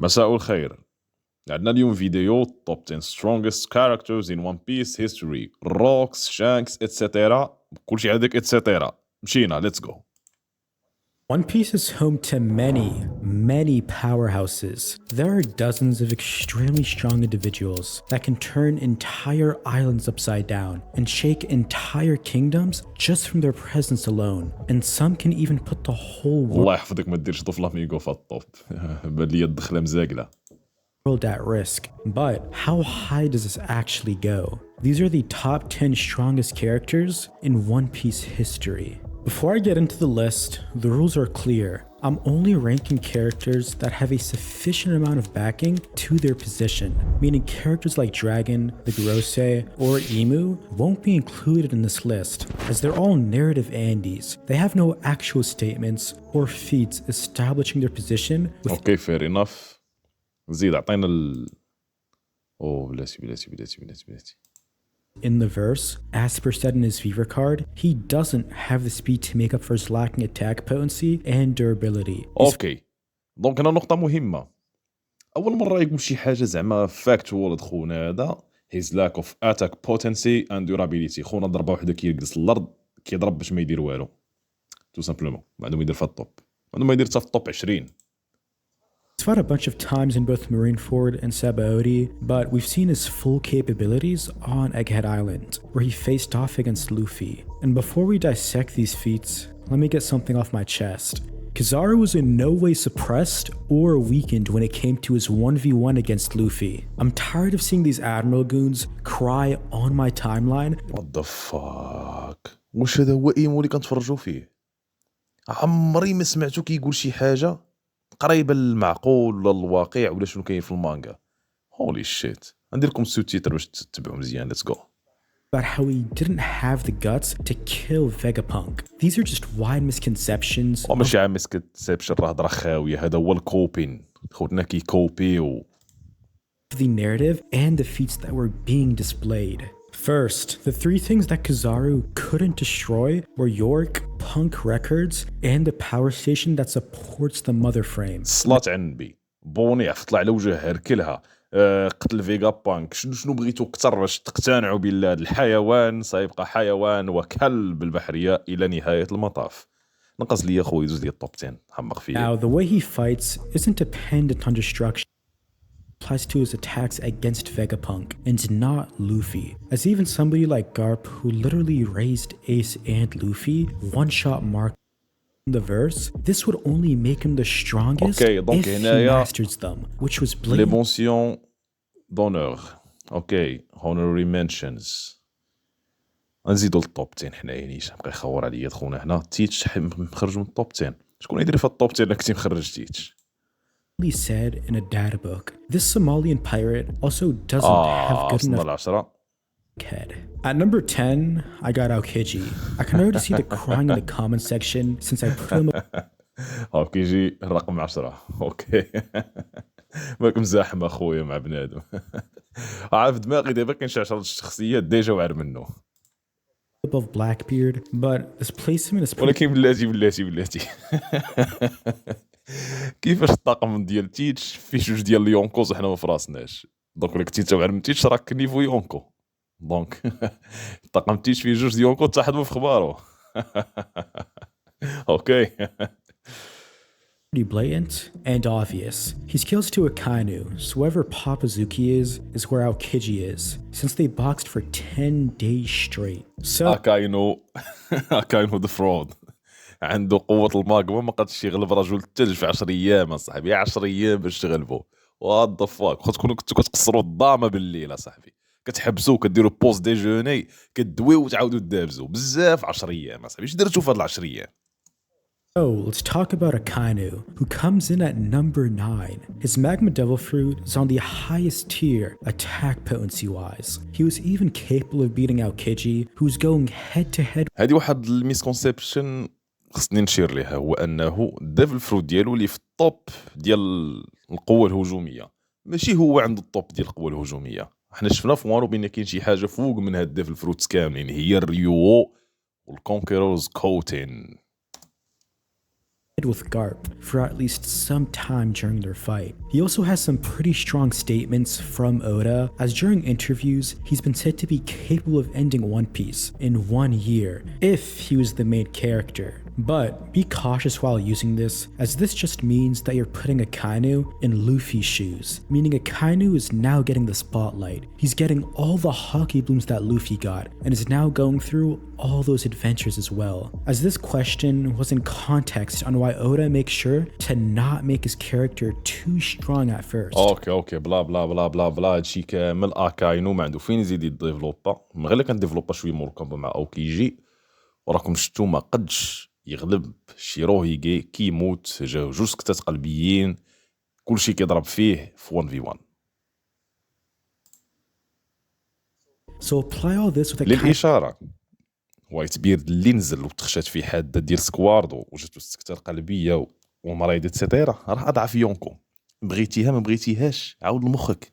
مساء الخير. عندنا اليوم فيديو توب 10 strongest characters in One Piece history. روكس، شانكس، اتسيتيرا. كلشي عندك اتسيتيرا. مشينا let's go. One Piece is home to many powerhouses. There are dozens of extremely strong individuals that can turn entire islands upside down and shake entire kingdoms just from their presence alone. And some can even put the whole الله يحفظك ما ديرش ضو فلاميغو في الطوب. بان لي الدخله مزاقله. world at risk. But how high does this actually go? These are the top 10 strongest characters in One Piece history. Before I get into the list, the rules are clear. I'm only ranking characters that have a sufficient amount of backing to their position, meaning characters like Dragon, the Grosei, or Emu won't be included in this list, as they're all narrative Andes. They have no actual statements or feats establishing their position with اوكي fair enough. زيد عطينا بلاتي. in the verse. As per said in his fever card, he doesn't have the speed to make up for his lacking attack potency and durability. اوكي دونك هنا نقطة مهمة. أول مرة يقول شي حاجة زعما فاكتوال خونا هذا his lack of attack potency and durability. خونا ضربة وحدة كيرقص الأرض كيضرب باش ما يدير والو. تو سامبلومون ما عنده ما يدير في الطوب. ما عنده ما يدير حتى في الطوب 20. He's fought a bunch of times in both Marineford and Sabaody, but we've seen his full capabilities on Egghead Island, where he faced off against Luffy. And before we dissect these feats, let me get something off my chest. Kizaru was in no way suppressed or weakened when it came to his 1v1 against Luffy. I'm tired of seeing these Admiral goons cry on my timeline. What the fuck؟ واش هذا هو ايمو اللي كنتفرجوا فيه؟ عمري ما سمعتو كيقول شي حاجة قريبة للمعقول ولا الواقع ولا شنو كاين في المانجا. هولي شيت. ندير لكم سوتيتر باش تتبعوا مزيان. ليتس جو. About how he didn't have the guts to kill Vegapunk. These are just wide misconceptions. ماشي عام مسكتسبشن راه هضره خاويه. هذا هو الكوبين. خوتنا كيكوبيو. The narrative and the feats that were being displayed. First, the three things that Kizaru couldn't destroy were York, Punk Records, and the power station that supports the mother frame. صلاة على النبي. بوني طلع على وجه هركلها. قتل فيغا بانك. شنو بغيتو اكثر باش تقتنعوا بالله الحيوان سيبقى حيوان وكلب البحرية الى نهاية المطاف. نقص لي خويا زوج ديال التوب 10 حمق فيه. Now, the way he fights isn't dependent on destruction. Applies to his attacks against Vegapunk and not Luffy, as even somebody like Garp, who literally raised Ace and Luffy, one-shot Mark in the verse, this would only make him the strongest if he masters them, which was Les blatant. mentions d'honneur. اوكي honorary mentions. نزيدو للتوب 10 حنايا نيشان بقى يخور عليا خونا هنا. تيتش مخرج من التوب 10. شكون يدير في التوب 10 كنتي مخرج تيتش؟ Said in a data book. This Somalian pirate also doesn't have good enough head. At number 10, I got Aokiji. I can already see the crying in the comment section since I put him كيجي الرقم 10. اوكي ماكم زاحم اخويا مع بنادم. عارف دماغي دابا كنشعشر الشخصيات ديجا واعر منه. above Blackbeard, but this placement is ولكن بلاتي كيفاش الطاقم ديال تيتش فيه جوج ديال اليونكوز وحنا ما فراسناش. دونك الا كنتي تاوعر من تيتش راك نيفو يونكو. دونك الطاقم تيتش فيه جوج يونكو تحدوا في خبارو. اوكي pretty blatant and obvious. He scales to Akainu, so wherever Papazuki is where Aokiji is, since they boxed for 10 days straight. So اكاينو ذا فرود عنده قوة الماغما ما قدش يغلب رجل الثلج في 10 ايام اصاحبي. 10 ايام باش تغلبو. وات ذا فاك. خاص تكونوا كنتو كتقصروا الضامة بالليل اصاحبي. كتحبسوا كديروا بوست ديجوني كدويو وتعاودوا تدابزوا بزاف. 10 ايام اصاحبي. اش درتو في هاد 10 ايام؟ So let's talk about Akainu, who comes in at number 9. His Magma Devil Fruit is on the highest tier attack potency-wise. He was even capable of beating Aokiji, who's going head-to-head. هذه واحد الميسكونسيبشن خصني نشير ليها، هو انه الديفل فروت ديالو اللي في الطوب ديال القوة الهجومية ماشي هو عند الطوب ديال القوة الهجومية. احنا شفنا في وانو بان كاين شي حاجة فوق من هاد الديفل فروتس كاملين، هي الريو والكونكيروز كوتين. with Garp for at least some time during their fight. He also has some pretty strong statements from Oda, as during interviews, he's been said to be capable of ending One Piece in 1 year if he was the main character. But be cautious while using this, as this just means that you're putting Akainu in Luffy's shoes, meaning Akainu is now getting the spotlight. He's getting all the hockey blooms that Luffy got, and is now going through all those adventures as well. As this question was in context on why Oda makes sure to not make his character too strong at first. اوكي بلا بلا بلا بلا بلا هادشي كامل اكاينو ما عنده فين يزيد يديفلوبا، من غير كنديفلوبا شويه مور الكومبا مع اوكيجي، وراكم شفتوا ما قدش يغلب شيروهيغي، كيموت، جاو جوج سكتات قلبيين، كلشي كيضرب فيه في 1v1. So apply all this with Akainu. للاشاره وايت بيرد اللي نزل وتخشات فيه حاده ديال سكواردو وجاتو السكته القلبيه ومريض اتسيتيرا، راه اضعف يونكو، بغيتيها ما بغيتيهاش عاود لمخك.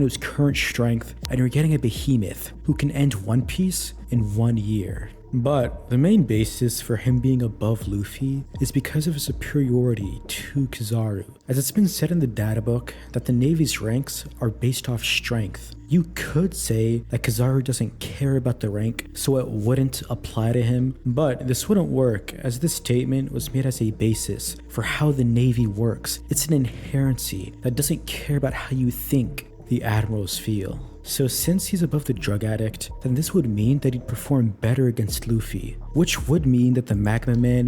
His current strength, and you're getting a behemoth who can end One Piece in 1 year. But the main basis for him being above Luffy is because of his superiority to Kizaru, as it's been said in the databook that the Navy's ranks are based off strength. You could say that Kizaru doesn't care about the rank, so it wouldn't apply to him, but this wouldn't work, as this statement was made as a basis for how the Navy works. It's an inherency that doesn't care about how you think the admirals feel. So since he's above the drug addict, then this would mean that he'd perform better against Luffy, which would mean that the Magma Man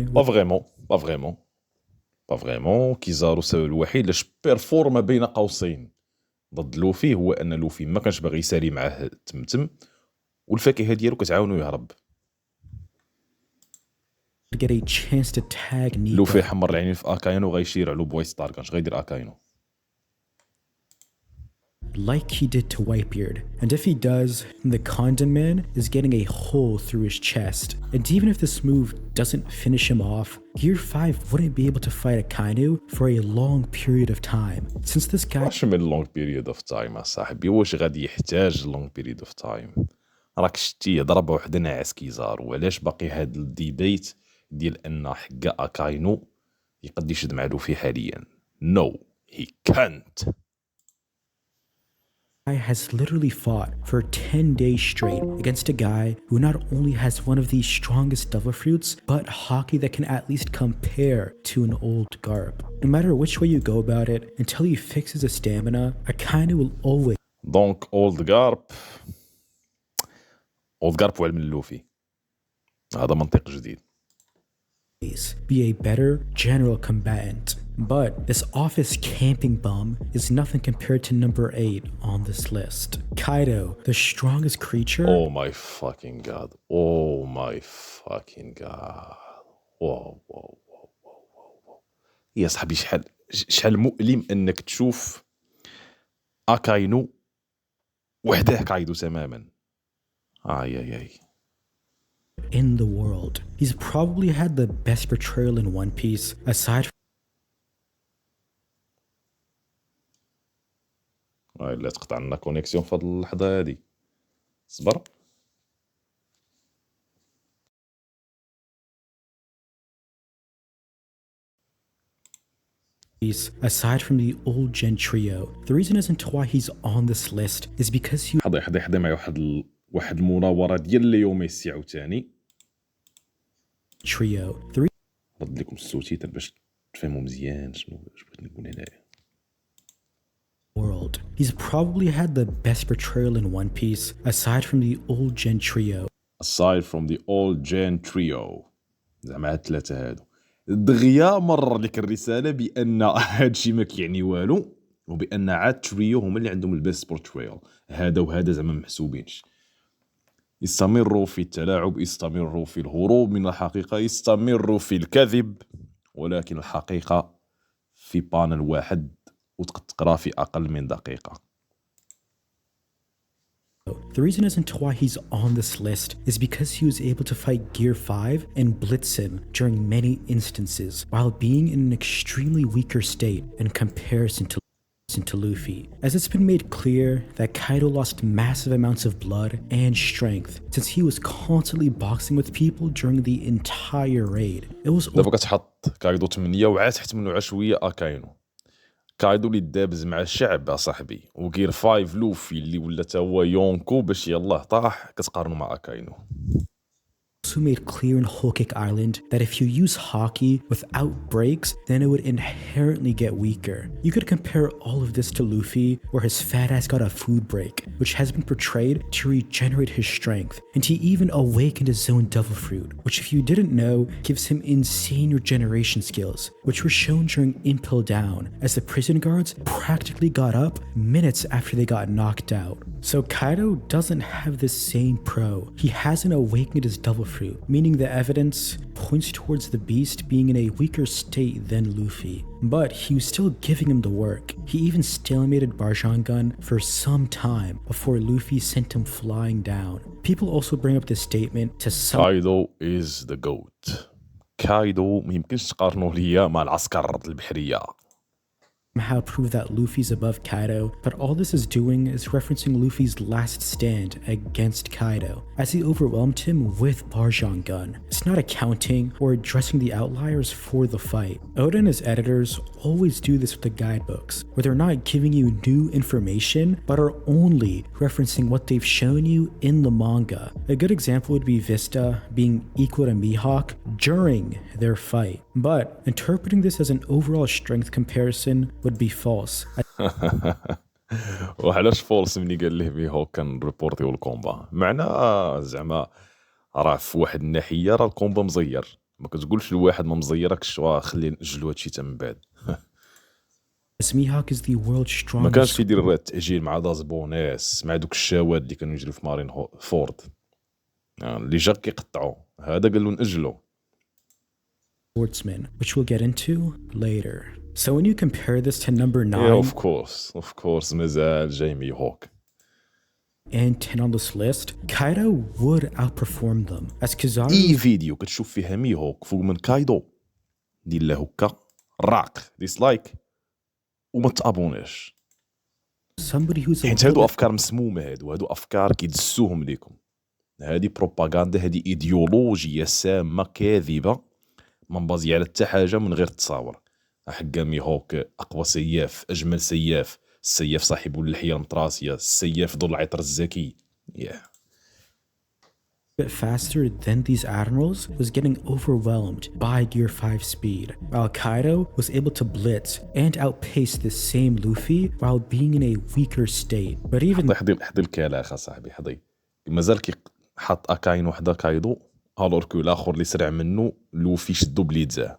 با فريمون كيزارو السبب الوحيد لاش بيرفورما بين قوسين ضد لوفي هو ان لوفي ما كانش باغي يسالي معاه تمتم، والفاكهه ديالو كتعاونو يهرب. get a chance to tag Nico. لوفي حمر العينين في اكاينو غيشير على بويس ستار، كانش غيدير اكاينو like he did to Whitebeard, and if he does, then the Condom Man is getting a hole through his chest. And even if this move doesn't finish him off, Gear 5 wouldn't be able to fight Akainu for a long period of time, since this guy واش من لونغ بيريود اوف تايم اصاحبي، واش غادي يحتاج لونغ بيريود اوف تايم؟ راك شتي ضربه وحده ناعس كيزارو، وعلاش باقي هاد الديبيت ديال ان حكا اكاينو يقد يشد مع لوفي حاليا؟ نو هي كانت. has literally fought for 10 days straight against a guy who not only has one of the strongest devil fruits, but hockey that can at least compare to an old Garp. No matter which way you go about it, until he fixes his stamina, Akainu will always دونك اولد غارب وعلم لوفي، هذا منطق جديد. be a better general combatant. But this office camping bum is nothing compared to number 8 on this list. Kaido, the strongest creature. Oh my fucking god. Oh my fucking god. واو. يا صاحبي شحال مؤلم انك تشوف اكاينو وحده كايدو تماما. اي in the world. He's probably had the best portrayal in One Piece, aside لا تقطع لنا كونيكسيون في هاد اللحظه هادي، صبر. aside from the old gen trio. The reason isn't why he's on this list is because he حضي معايا واحد المناوره ديال اليوميسي عاوتاني trio. رد لكم السوتيتر باش تفهموا مزيان شنو بغيت نقول هنايا. world. He's probably had the best portrayal in One Piece, aside from the old gen trio. زعما هاد الثلاثه هادو دغيا مرر لك الرساله بان هادشي ما كيعني والو، وبان عاد تريو هما اللي عندهم البيست بورتريال، هذا وهذا زعما محسوبينش. يستمروا في التلاعب، يستمروا في الهروب من الحقيقه، يستمروا في الكذب، ولكن الحقيقه في بانل واحد وتقدر تقرا في اقل من دقيقه. The reason isn't why he's on this list is because he was able to fight Gear 5 and blitz him during many instances while being in an extremely weaker state in comparison to into Luffy, as it's been made clear that Kaido lost massive amounts of blood and strength since he was constantly boxing with people during the entire raid. It was دابا كتحط كايدو 8 وعاد تحت منه عشويه اكاينو. كايدو اللي دابز مع الشعب اصاحبي، وغير 5 لوفي اللي ولا تا هو يونكو باش يلاه طاح كتقارنو مع اكاينو. also made clear in Whole Cake Island that if you use Haki without breaks, then it would inherently get weaker. You could compare all of this to Luffy, where his fat ass got a food break, which has been portrayed to regenerate his strength, and he even awakened his own devil fruit, which if you didn't know, gives him insane regeneration skills, which were shown during Impel Down, as the prison guards practically got up minutes after they got knocked out. So Kaido doesn't have the same pro. He hasn't awakened his devil fruit, meaning the evidence points towards the beast being in a weaker state than Luffy. But he was still giving him the work. He even stalemated Barjangan for some time before Luffy sent him flying down. People also bring up this statement to some كايدو is the goat. كايدو ميمكنش تقارنوه ليا مع العسكر البحرية. somehow prove that Luffy's above Kaido, but all this is doing is referencing Luffy's last stand against Kaido, as he overwhelmed him with Barjangan. It's not accounting or addressing the outliers for the fight. Oda and his editors always do this with the guidebooks, where they're not giving you new information, but are only referencing what they've shown you in the manga. A good example would be Vista being equal to Mihawk during their fight, but interpreting this as an overall strength comparison would be false. وعلاش فولس ملي قال ليه ميهوك كان ريبورتيو الكومبا؟ معناه زعما راه في واحد الناحيه راه الكومبا مزير، ما كتقولش لواحد ما مزيركش خلي نأجلو هادشي تا من بعد. As Mihawk is the world's ما كانش strongest كيدير التأجيل مع داز بونيس مع دوك الشواد اللي كانوا يجريو في مارين فورد اللي جا كيقطعوا، هذا قال له نأجلو. swordsman, which we'll get into later. So when you compare this to number 9 Yeah, of course مازال جاي ميهوك. and 10 on this list, Kaido would outperform them, as Kizaru اي فيديو كتشوف فيها ميهوك فوق من كايدو دير له هكا راق ديسلايك وما تابونيش، somebody who's a حيت little هادو bit افكار مسمومه، هادو افكار كيدسوهم ليكم، هادي بروباغندا، هادي ايديولوجيا سامه كاذبه ما مبازيه على حتى حاجه من غير التصاور. حقا ميهوك اقوى سياف، اجمل سياف، السياف صاحب اللحيه المطراسيه، السياف ذو العطر الزكي. bit faster than these admirals was getting overwhelmed by Gear 5 speed, while Kaido was able to blitz and outpace the same Luffy while being in a weaker state. But even حضي الكلاخ صاحبي، حضي مازال حط اكاين وحده كايدو الور كو الاخر اللي سرع منه لوفي شدو بليدزاه.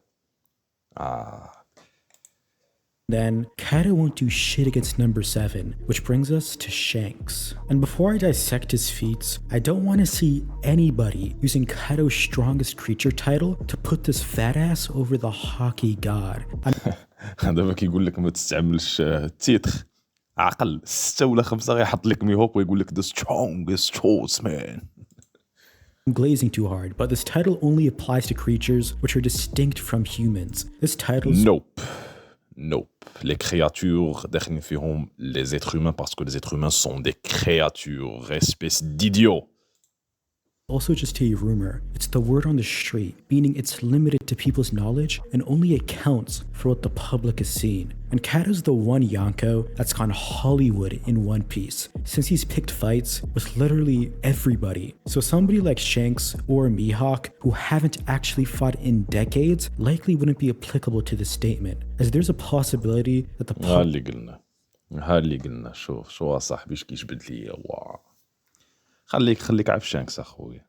then Kaido won't do shit against number 7, which brings us to Shanks. And before I dissect his feats, I don't want to see anybody using Kaido's strongest creature title to put this fat ass over the hockey god. دابا كيقول لك ما تستعملش التيتر عقل 6 ولا 5 غيحط لك ميهوك ويقول لك the strongest horseman. I'm glazing too hard, but this title only applies to creatures which are distinct from humans. This title's Nope. Les créatures داخلين فيهم les êtres humains parce que les êtres humains sont des créatures, espèce d'idiots. also just a rumor. It's the word on the street, meaning it's limited to people's knowledge and only accounts for what the public has seen. And Kaido's the one Yonko that's gone Hollywood in One Piece, since he's picked fights with literally everybody. So somebody like Shanks or Mihawk, who haven't actually fought in decades, likely wouldn't be applicable to this statement, as there's a possibility that the ها اللي قلنا شو صاحبي اش كيجبد ليا. خليك عارف شانكس اخويا.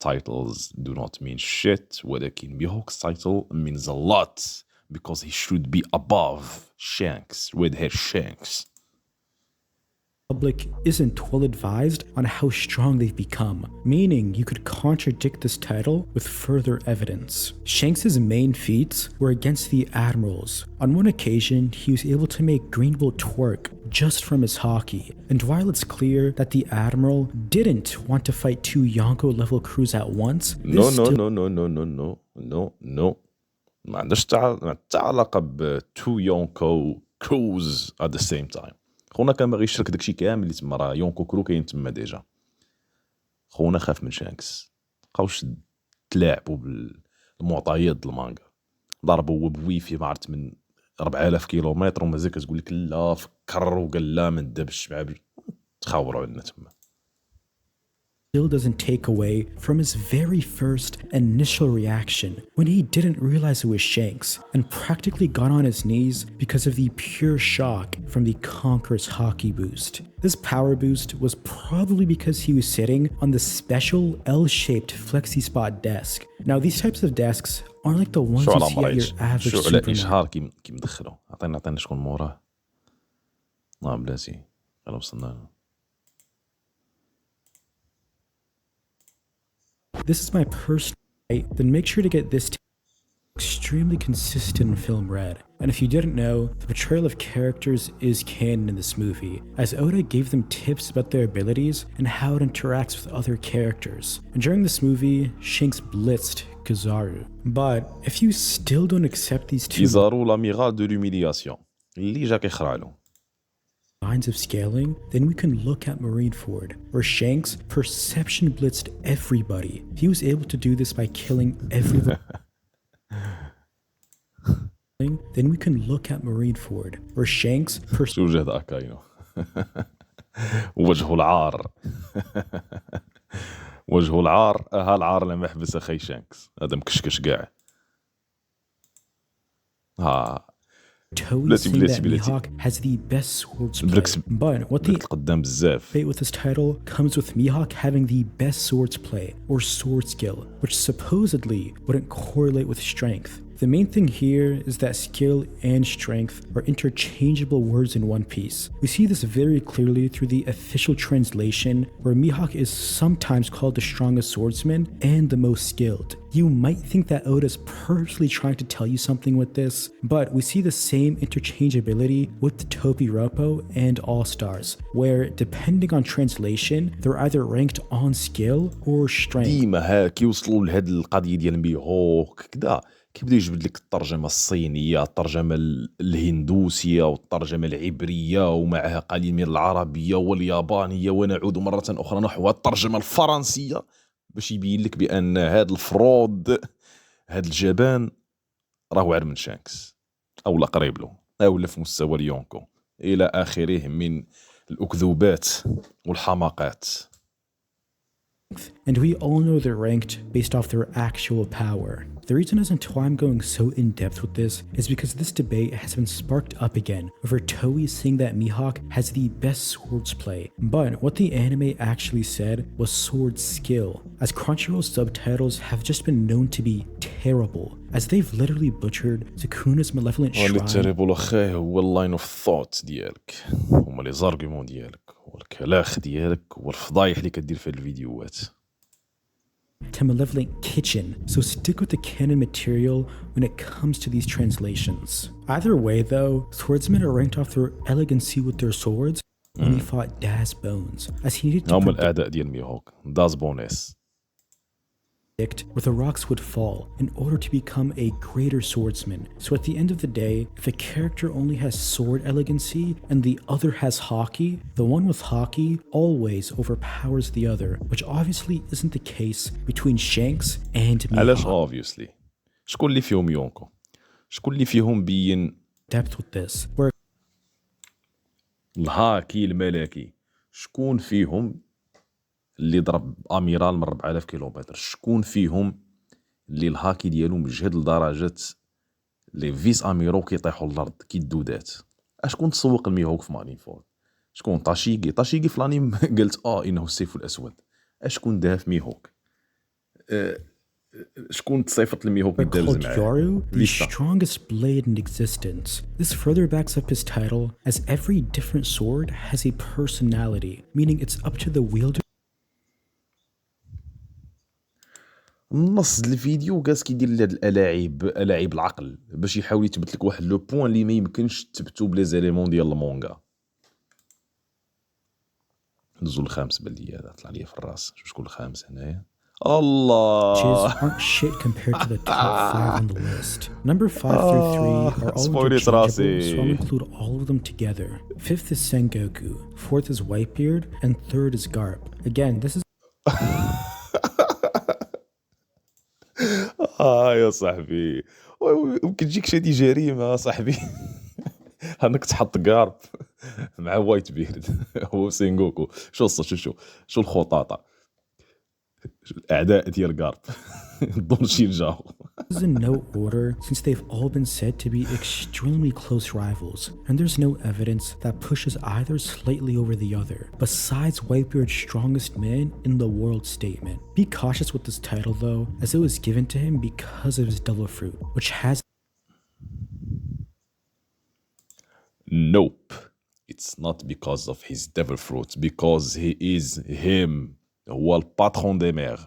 Titles do not mean shit, ولكن ميهوك's title means a lot because he should be above Shanks with her Shanks. public isn't well advised on how strong they've become, meaning you could contradict this title with further evidence. Shanks' main feats were against the admirals. On one occasion, he was able to make Greenville twerk just from his hockey, and while it's clear that the admiral didn't want to fight 2 Yonko-level crews at once, No. ما عندهاش حتى علاقة ب 2 يونكو كوز at the same time. خونا كان باغي يشرك داكشي كامل اللي تما، راه يونكو كرو كاين تما ديجا. خونا خاف من شانكس، بقاوش تلاعبوا بالمعطيات د المانغا، ضربوا هو بويفي ما عرفت من 4000 كيلومتر ومازال كتقول لك لا فكر وقال لا ما ندابش مع تخاوروا علينا تما. Still doesn't take away from his very first initial reaction when he didn't realize it was Shanks and practically got on his knees because of the pure shock from the Conqueror's hockey boost. This power boost was probably because he was sitting on the special L-shaped flexi spot desk. Now these types of desks aren't like the ones شو you على see at your مريش، average شو على supermarket. إشهار كي مدخلو. عطينا شكون موراه. بلاتي يلا وصلنا. This is my personal right, then make sure to get this extremely consistent in film red. And if you didn't know, the portrayal of characters is canon in this movie, as Oda gave them tips about their abilities and how it interacts with other characters. And during this movie, Shanks blitzed Kizaru. But if you still don't accept these two كيزارو l'amiral de l'humiliation اللي جا كيخرعلو. lines of scaling, then we can look at Marineford, where Shanks perception blitzed everybody. He was able to do this by killing everyone. Then we can look at Marineford, where Shanks شو جهد أكاينو. وجهه العار. وجهه العار، هالعار لما يحبس أخي شانكس، هذا مكشكش قاع. Toei saying that Mihawk has the best swordsplay, but what the قدام بزاف. debate with this title comes with Mihawk having the best swordsplay or sword skill, which supposedly wouldn't correlate with strength. The main thing here is that skill and strength are interchangeable words in One Piece. We see this very clearly through the official translation, where Mihawk is sometimes called the strongest swordsman and the most skilled. You might think that Oda's purposely trying to tell you something with this, but we see the same interchangeability with the Topiropo and All-Stars, where depending on translation, they're either ranked on skill or strength. ديما كيوصلوا لهاد القضيه ديال ميهوك كدا كيبدا يجبد لك الترجمه الصينيه، الترجمه الهندوسيه والترجمه العبريه ومعها قليل من العربيه واليابانيه، ونعود مره اخرى نحو الترجمه الفرنسيه باش يبين لك بان هاد الفرود، هاد الجبان راهو عار من شانكس او لا قريب له او لا في مستوى اليونكو الى اخره من الاكذوبات والحماقات. And we all know they're ranked based off their actual power. The reason as to why I'm going so in depth with this is because this debate has been sparked up again over Toei saying that Mihawk has the best swordsplay, but what the anime actually said was sword skill, as Crunchyroll's subtitles have just been known to be terrible, as they've literally butchered Sukuna's malevolent اللي shrine. تيريبل اخي هو اللاين اوف ثوت ديالك، هما لي زارغومون ديالك، هو الكلاخ ديالك، هو الفضايح اللي كدير في هاد الفيديوهات. To malevolent kitchen, so stick with the canon material when it comes to these translations. Either way though, swordsmen are ranked off their elegancy with their swords when he fought Daz Bones, as he needed to هما الاعداء ديال ميهوك داز بونيس. predict where the rocks would fall in order to become a greater swordsman. So at the end of the day, if a character only has sword elegancy and the other has hockey, the one with hockey always overpowers the other, which obviously isn't the case between Shanks and علاش Mihawk. obviously شكون اللي فيهم يونكو، شكون اللي فيهم بين Depth with this, where الهاكي الملكي، شكون فيهم اللي ضرب اميرال من 4000 كيلومتر، شكون فيهم اللي الهاكي ديالو مجهد لدرجه لي فيس اميرو كيطيحوا للارض كي الدودات. اشكون تسوق الميهوك في مارينفورد؟ شكون طاشيغي في الانيم قالت انه السيف الاسود. اشكون داف ميهوك؟ شكون تصيفط الميهوك يدابز called معاه؟ Yoru the ليستا. strongest blade in existence. This further backs up his title, as every different sword has a personality, meaning it's up to the wielder نص الفيديو جالس كيدير لهاد الالاعيب العقل باش يحاول يثبت لك واحد لو بوين اللي ما يمكنش تثبتو بلي زيليمون ديال المونغا. ندوزو الخامس بلدي هذا طلع ليا في الراس، شكون الخامس هنايا؟ Matches الله. aren't shit compared to the top 5 on the list. Number 5 through 3 are all سبويليت interchangeable, so I'll راسي. include all of them together. 5th is Sengoku, 4th is Whitebeard, and 3rd is Garp. Again, this is يا صاحبي، وكتجيك شي دي جريمة صاحبي. انك تحط قارب مع وايت بيرد هو سينغوكو. شو الص- شو شو شو الخطاطة، الاعداء ديال قارب. الظلشي يرجعوا. in no order since they've all been said to be extremely close rivals, and there's no evidence that pushes either slightly over the other, besides Whitebeard's strongest man in the world statement. Be cautious with this title though, as it was given to him because of his devil fruit, which has Nope, it's not because of his devil fruit, because he is him. هو الباترون دي مير.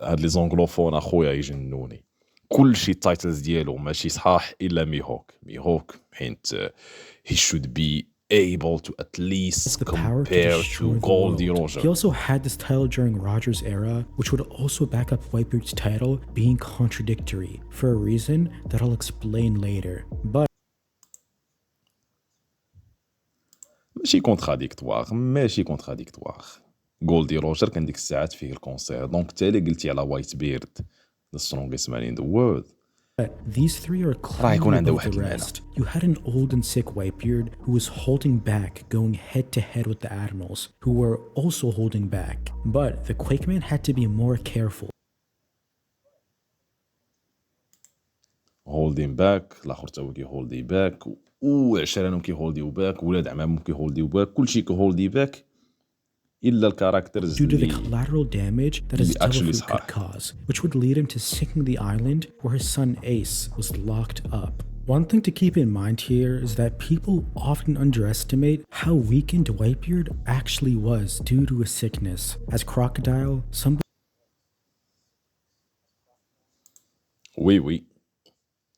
هاد لي زونغلوفون اخويا يجنوني. كلشي التايتلز ديالو ماشي صحاح الا ميهوك حيت he should be able to at least the power to compare destroy to the Goldie world. Roger. He also had this title during Roger's era, which would also back up Whitebeard's title being contradictory, for a reason that I'll explain later. But ماشي كونتراديكتوار. جولدي روجر كان ديك الساعات فيه الكونسير، دونك انت اللي قلتي على وايت بيرد the strongest man in the world. these three are راه يكون clearly عنده above واحد the المعنى. rest. You had an old and sick Whitebeard who was holding back, going head to head with the Admirals, who were also holding back. But the Quakeman had to be more careful. هولدين باك، الاخر تا هو كيهولدي باك، وعشرانهم كيهولديو باك، ولاد عمامهم كيهولديو باك، كلشي كيهولدي باك الا الكاركترز Due to the اللي collateral damage that his اللي devil actually fruit could صحاح. cause, which would lead him to sinking the island where his son Ace was locked up. One thing to keep in mind here is that people often underestimate how weakened Whitebeard actually was due to his sickness. As Crocodile, somebody وي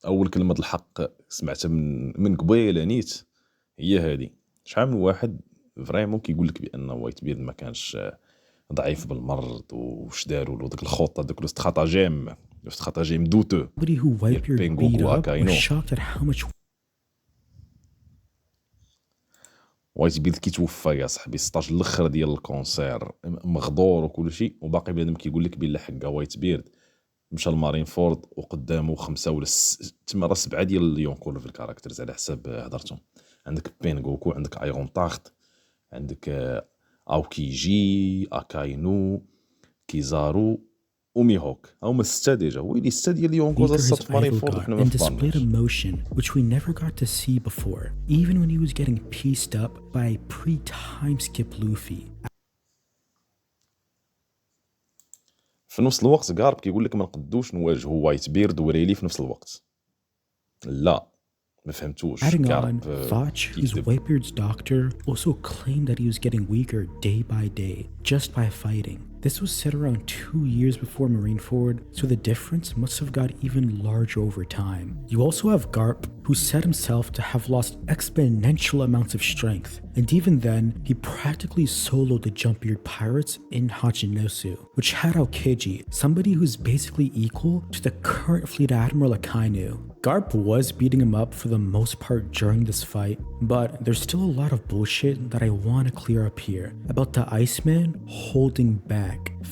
اول كلمه الحق سمعتها من قبيله نيت هي هذه. شحال من واحد فريمون كيقول لك بان وايت بيرد ما كانش ضعيف بالمرض، وش داروا له ديك الخطه، داك الاستراتاجيم دوتو who ديال Whitebeard beat بينغوكو up was واكاينو. shocked at how much وايت بيرد كيتوفى يا صاحبي 16 الاخر ديال الكونسير مغدور وكل شيء، وباقي بنادم كيقول لك بلا حقا وايت بيرد مشى لمارين فورد وقدامه 5 ولا 8 7 ديال اليونكول في الكاركترز على حساب هضرتهم. عندك بينغوكو، عندك ايرون تاخت، عندك اوكيجي، اكاينو، كيزارو وميهوك. هما 6 ديجا، ويلي 6 ديال اليونكوز weaker his الصاد في مارين idol فورد got وحنا ما and displayed فهمناش. emotion which we never got to see before, even when he was getting pieced up by pre-time skip Luffy. في نفس الوقت غارب كيقول لك ما نقدوش نواجهوا وايت بيرد وريلي في نفس الوقت. لا ما فهمتوش. Adding on, غارب Thoch, who's كيكذب. Whitebeard's doctor, also claimed that he was getting weaker day by day just by fighting. This was said around 2 years before Marineford, so the difference must have got even larger over time. You also have Garp, who said himself to have lost exponential amounts of strength, and even then, he practically soloed the Jumpbeard pirates in Hachinosu, which had Aokiji, somebody who's basically equal to the current Fleet Admiral Akainu. Garp was beating him up for the most part during this fight, but there's still a lot of bullshit that I want to clear up here about the Iceman holding back.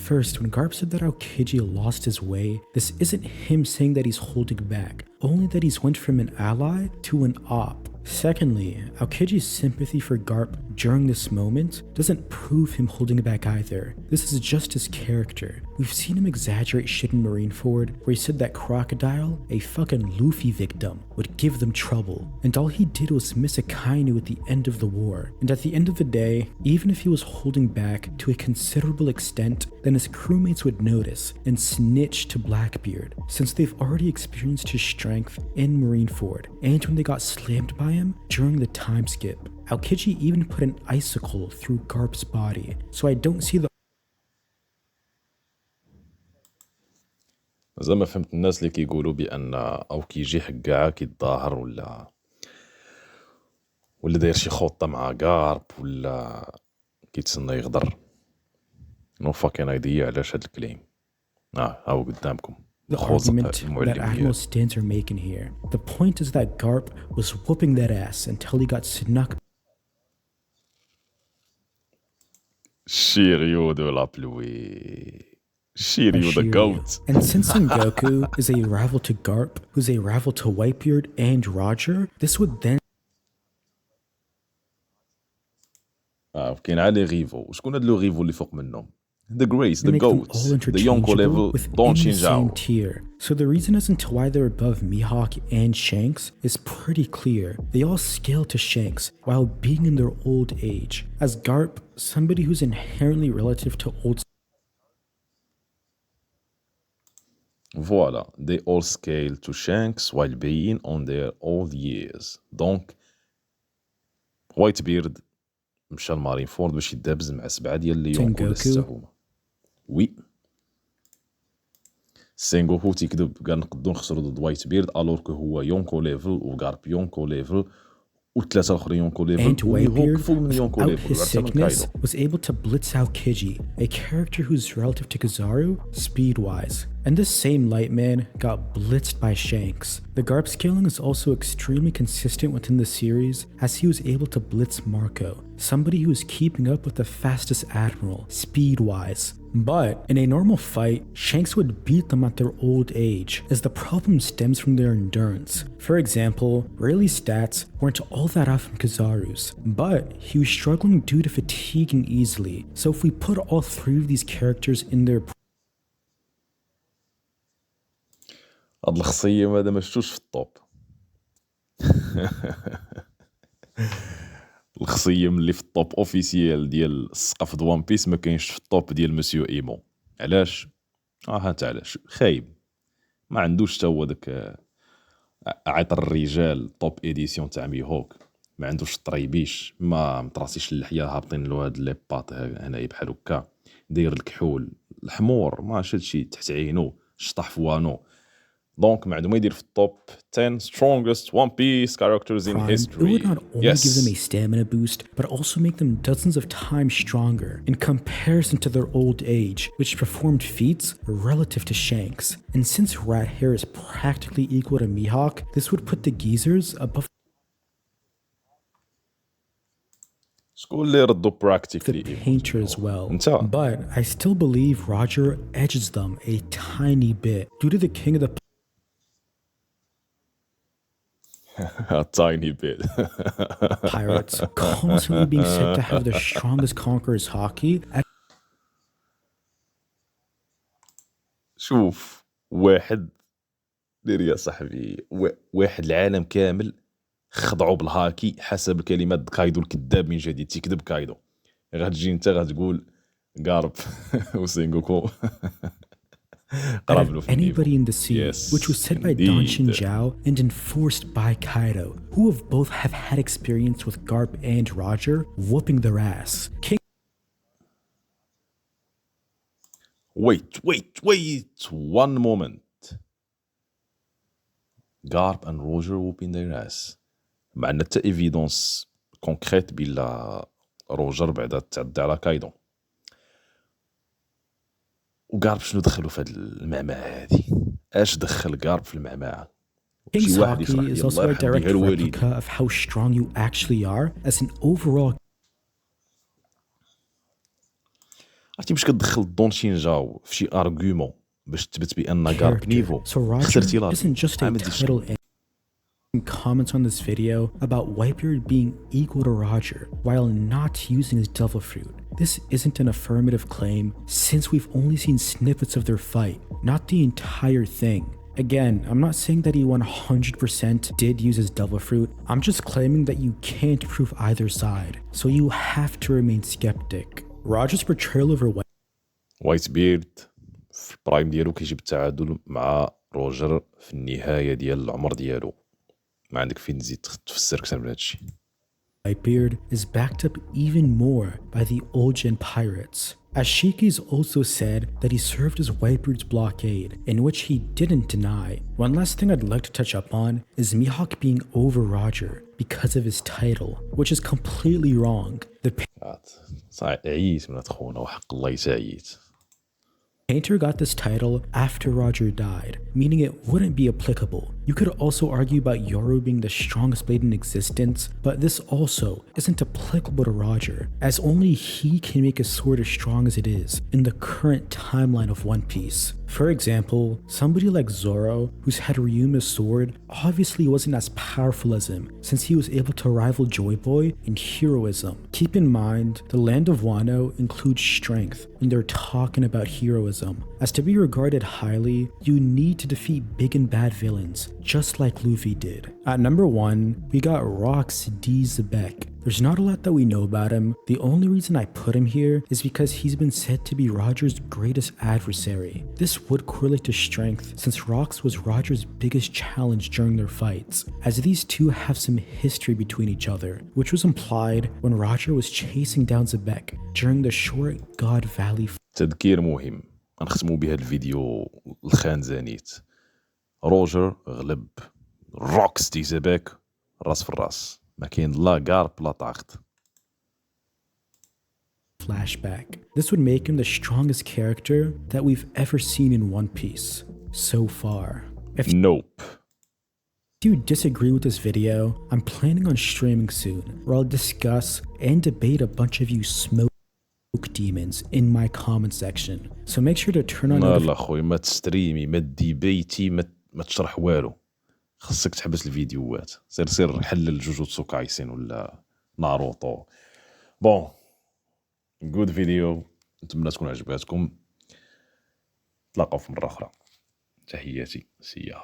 First, when Garp said that Aokiji lost his way, this isn't him saying that he's holding back, only that he's went from an ally to an op. Secondly, Aokiji's sympathy for Garp during this moment doesn't prove him holding back either. This is just his character. We've seen him exaggerate shit in Marineford, where he said that Crocodile, a fucking Luffy victim, would give them trouble, and all he did was miss Akainu at the end of the war. And at the end of the day, even if he was holding back to a considerable extent, then his crewmates would notice and snitch to Blackbeard, since they've already experienced his strength in Marineford, and when they got slammed by him during the time skip. Aokiji even put an icicle through Garp's body, so I don't see the زعما فهمت الناس اللي كيقولوا بان اوكيجي حكاعه كيتظاهر ولا داير شي خطه مع غارب ولا كيتسنى يغدر. نو فاكين ايديا علاش هاد الكليم. هاو قدامكم the خوزق argument that المعلمية. Admiral Stans are making here. The point is that Garp was whooping that ass until he got snuck شيريو دو لا بلوي. by شيريو ذا Shiryu. جوت. And since Son Goku is a rival to Garp, who's a rival to Whitebeard and Roger, this would then كاين على ريفو. وشكون هاد لو ريفو اللي فوق منهم؟ ذا جريس ذا make them جوت all ذا يونكو interchangeable ليفل within دون the same شينجاو. tier. So the reason as to why they're above Mihawk and Shanks is pretty clear. They all scale to Shanks while being in their old age. As Garp, somebody who's inherently relative to old Voilà, they all scale to Shanks while being on their old years. دونك وايت بيرد مشى لمارين فورد باش يدابز مع 7 ديال لي يونكو Sengoku. لسه هما. وي سينغوكو تيكذب قال نقدو نخسرو ضد وايت بيرد الور كو هو يونكو ليفل وغارب يونكو ليفل وثلاثه الاخرين يونكو and ليفل وميهوك Whitebeard, فوق من يونكو without ليفل his وعرفتها من sickness, كايدو. was able to blitz out Kiji, a character who's relative to Kizaru speed-wise. And this same light man got blitzed by Shanks. The Garp scaling is also extremely consistent within the series, as he was able to blitz Marco, somebody who is keeping up with the fastest admiral, speed-wise. But in a normal fight, Shanks would beat them at their old age, as the problem stems from their endurance. For example, Rayleigh's stats weren't all that off from Kizaru's, but he was struggling due to fatiguing easily. So if we put all three of these characters in their هاد الخصية هذا ما شفتوش في الطوب. الخصية ملي في الطوب اوفيسيال ديال السقف د وان بيس ما كاينش في الطوب ديال مسيو ايمو. علاش؟ هانت علاش خايب، ما عندوش حتى هو داك عطر الرجال توب اديسيون تاع ميهوك، ما عندوش الطريبيش، ما مطراسيش اللحيه هابطين له هاد لي باط هنايا بحال هكا، داير الكحول الحمور ما هادشي تحت عينو شطح فوانو. دونك ما عنده ما يدير في التوب 10 strongest One Piece characters in prime, it history. would not only Yes. give them a stamina boost, but also make them dozens of times stronger in comparison to their old age, which performed feats relative to Shanks. And since Rat Hair is practically equal to Mihawk, this would put the geezers above شكون اللي ردو the practically painter as well. انت. But I still believe Roger edges them a tiny bit due to the king of the A tiny bit. pirates constantly being said to have the strongest conquerors hockey. شوف واحد دير يا صاحبي واحد العالم كامل خضعوا بالهاكي حسب كلمات كايدو الكذاب من جديد. تيكذب كايدو، غتجي انت غتقول غارب وسينغوكو قرب له Out في of anybody in the sea, Yes, which was said by Don indeed. Shinjiao and enforced by Kaido, who have both have had experience with Garp and Roger whooping their ass. King Wait one moment. Garp and Roger whooping their ass. ما عندنا حتى ايفيدونس كونكريت بلا روجر بعدا تعدى على كايدو. وغارب شنو دخلو في هاد المعمعة هادي؟ اش دخل غارب في المعمعة؟ King's شي واحد hockey يشرح is لي also الله a direct يحميها الوالدين. replica of how strong you actually are as an overall عرفتي باش كتدخل دون شينجاو في شي ارغيومون باش تثبت بان غارب character. نيفو، So Roger خسرتي لا isn't just a title and comments on this video about Whitebeard being equal to Roger while not using his devil fruit. This isn't an affirmative claim since we've only seen snippets of their fight, not the entire thing. Again, I'm not saying that he 100% did use his devil fruit. I'm just claiming that you can't prove either side, so you have to remain skeptic. Roger's portrayal of her وايت بيرد في البرايم ديالو كيجيب التعادل مع روجر في النهاية ديال العمر ديالو. ما عندك فين تزيد تفسر اكثر من هادشي. Whitebeard is backed up even more by the old gen pirates, as Shikis also said that he served as Whitebeard's blockade, in which he didn't deny. One last thing I'd like to touch up on is Mihawk being over Roger because of his title, which is completely wrong. The صحيح عييت من خونا وحق الله يسعيت. Painter got this title after Roger died, meaning it wouldn't be applicable. You could also argue about Yoru being the strongest blade in existence, but this also isn't applicable to Roger, as only he can make a sword as strong as it is in the current timeline of One Piece. For example, somebody like Zoro, who's had Ryuma's sword, obviously wasn't as powerful as him, since he was able to rival Joy Boy in heroism. Keep in mind, the land of Wano includes strength when they're talking about heroism, as to be regarded highly, you need to defeat big and bad villains, just like Luffy did. At number 1, we got Rox D. Zebek. There's not a lot that we know about him. The only reason I put him here is because he's been said to be Roger's greatest adversary. This would correlate to strength, since Rox was Roger's biggest challenge during their fights, as these two have some history between each other, which was implied when Roger was chasing down Zebek during the short God Valley. تذكير مهم غنختموا بهذا الفيديو الخانزانيت. روجر غلب روكس دي زباك راس في الراس، ما كاين لا كار بلا طاقت. Flashback. This would make him the strongest character that we've ever seen in One Piece so far. If you disagree with this video, I'm planning on streaming soon, where I'll discuss and debate a bunch of you smoke demons in my comment section. So make sure to turn on لا خويا ما تستريمي ما ديبيتي ما تشرح والو، خصك تحبس الفيديوهات. سير حلل جوجوتسو كايسين ولا ناروتو. بون جود فيديو، نتمنى تكون عجباتكم. نتلاقاو في مرة أخرى. تحياتي سيا.